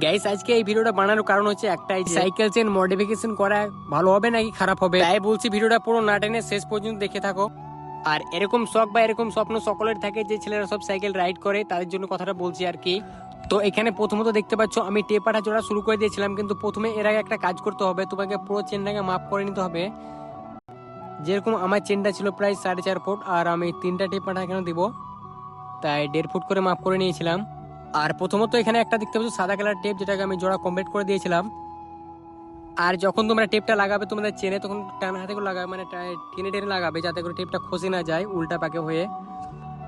Guys আজকে এই ভিডিওটা বানানোর কারণ হচ্ছে একটাই, সাইকেল চেন মডিফিকেশন করা ভালো হবে নাকি খারাপ হবে। তাই বলছি ভিডিওটা পুরো না টেনে শেষ পর্যন্ত দেখে থাকো। আর এরকম শখ বা এরকম স্বপ্ন সকলের থাকে যে ছেলেরা সব সাইকেল রাইড করে, তাদের জন্য কথাটা বলছি আর কি। তো এখানে প্রথমত দেখতে পাচ্ছ আমি টেপাটা জোড়া শুরু করে দিয়েছিলাম, কিন্তু প্রথমে এর আগে একটা কাজ করতে হবে, তোমাকে পুরো চেনটাকে মাপ করে নিতে হবে। যেরকম আমার চেনটা ছিল প্রায় 4.5 ফুট, আর আমি 3টা টেপাটা এখানে দিব, তাই 1.5 ফুট করে মাপ করে নিয়েছিলাম। আর প্রথমত এখানে একটা দেখতে পাচ্ছ সাদা কালার টেপ, যেটাকে আমি জোড়া কমপ্লিট করে দিয়েছিলাম। আর যখন তোমরা টেপটা লাগাবে তোমাদের চেনে, তখন টান হাতে করে লাগাবে, মানে টেনে টেনে লাগাবে যাতে করে টেপটা খসে না যায় উল্টা পাকে হয়ে।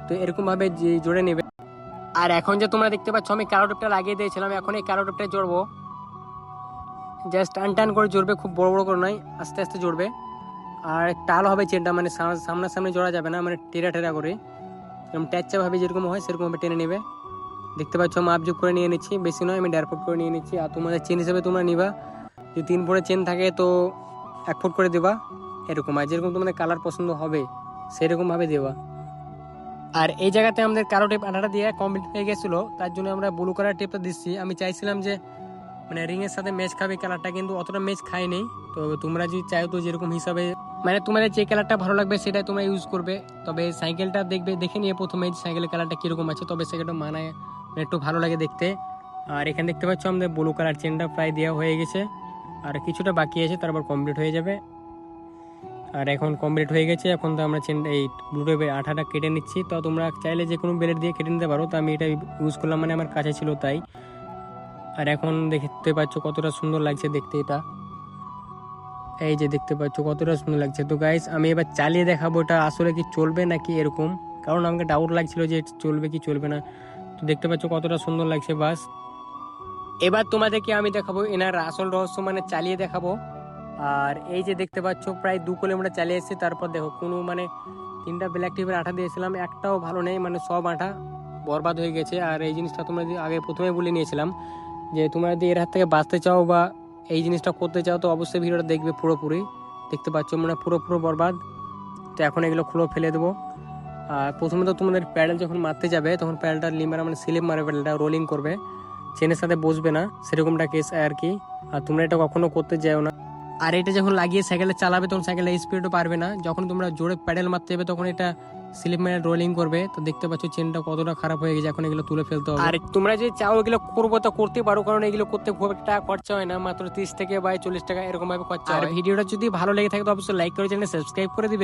তো এরকম ভাবে জোড়ে নেবে। আর এখন যে তোমরা দেখতে পাচ্ছ আমি কালো টেপটা লাগিয়ে দিয়েছিলাম, এখন এই কালো টেপটা জোড়বো। জাস্ট টান টান করে জোড়বে, খুব বড় বড় করে নয়, আস্তে আস্তে জোড়বে। আর টাল হবে চেনটা, মানে সামনাসামনি জোড়া যাবে না, মানে টেরা টেরা করে এরকম ট্যাচা ভাবে যেরকম হয় সেরকম ভাবে টেনে নেবে। দেখতে পাচ্ছ মাপ যোগ করে নিয়ে নিচ্ছি, বেশি নয়, আমি 1.5 ফুট করে নিয়ে নিচ্ছি। আর তোমাদের চেন হিসেবে তোমরা নিবা, যদি 3 ফুটের চেন থাকে তো 1 ফুট করে দেবা এরকম। আর যেরকম তোমাদের কালার পছন্দ হবে সেরকম ভাবে দেবা। আর এই জায়গাতে আমাদের কালো টেপ আঠাটা দিয়ে কমপ্লিট হয়ে গেছিলো, তার জন্য আমরা ব্লু কালার টেপটা দিচ্ছি। আমি চাইছিলাম যে মানে রিংয়ের সাথে ম্যাচ খাবে কালারটা, কিন্তু অতটা ম্যাচ খায়নি। তো তোমরা যদি চাও তো যেরকম হিসাবে মানে তোমাদের যে কালারটা ভালো লাগবে সেটাই তোমরা ইউজ করবে। তবে সাইকেলটা দেখে নিয়ে প্রথমে সাইকেলের কালারটা কিরকম আছে, তবে সাইকেলটা মানায় মানে একটু ভালো লাগে দেখতে। আর এখানে দেখতে পাচ্ছ আমাদের ব্লু কালার চেনটা প্রায় দেওয়া হয়ে গেছে, আর কিছুটা বাকি আছে, তারপর কমপ্লিট হয়ে যাবে। আর এখন কমপ্লিট হয়ে গেছে, এখন তো আমরা চেন এই ব্লু টেপের আঠাটা কেটে নিচ্ছি। তো তোমরা চাইলে যে কোনো ব্লেড দিয়ে কেটে নিতে পারো, তো আমি এটা ইউজ করলাম, মানে আমার কাছে ছিল তাই। আর এখন দেখতে পাচ্ছ কতটা সুন্দর লাগছে দেখতে এটা, এই যে দেখতে পাচ্ছ কতটা সুন্দর লাগছে। তো গাইস আমি এবার চালিয়ে দেখাবো এটা আসলে কি চলবে নাকি এরকম, কারণ আমাকে ডাউট লাগছিল যে চলবে কি চলবে না। তো দেখতে পাচ্ছ কতটা সুন্দর লাগছে। বাস এবার তোমাদেরকে আমি দেখাবো এনার আসল রহস্য, মানে চালিয়ে দেখাবো। আর এই যে দেখতে পাচ্ছ প্রায় 2 কিলোমিটার চালিয়ে এসেছি, তারপর দেখো কোনো মানে 3টা ব্ল্যাক টিপের আঠা দিয়েছিলাম, একটাও ভালো নেই, মানে সব আঠা বরবাদ হয়ে গেছে। আর এই জিনিসটা তোমরা যদি আগে প্রথমে বলে নিয়েছিলাম যে তোমরা যদি এর হাত থেকে বাঁচতে চাও বা এই জিনিসটা করতে চাও, তো অবশ্যই ভিডিওটা দেখবে পুরোপুরি। দেখতে পাচ্ছ মানে পুরো বরবাদ। তো এখন এগুলো খুলে ফেলে দেবো। আর প্রথমে তো তোমাদের প্যাডেল যখন মারতে যাবে তখন প্যাডেলটা লিমারা মানে স্লিপ মারে, প্যাডেলটা রোলিং করবে, চেনের সাথে বসবে না, সেরকমটা কেস আর কি। আর তোমরা এটা কখনো করতে যাও না। আর এটা যখন লাগিয়ে সাইকেলে চালাবে তখন সাইকেলের স্পিডও পারবে না, যখন তোমরা জোরে প্যাডেল মারতে যাবে তখন এটা স্লিপ মেরে রোলিং করবে। তো দেখতে পাচ্ছ চেনটা কতটা খারাপ হয়ে গেছে, এখন এগুলো তুলে ফেলতে হবে। আর তোমরা যদি চাও এগুলো করবো তো করতে পারো, কারণ এগুলো করতে খুব একটা খরচা হয় না, মাত্র 30 থেকে বা 40 টাকা এরকম ভাবে খরচা হয়। আর ভিডিওটা যদি ভালো লেগে থাকে তো অবশ্যই লাইক করে চ্যানেল সাবস্ক্রাইব করে দিবে।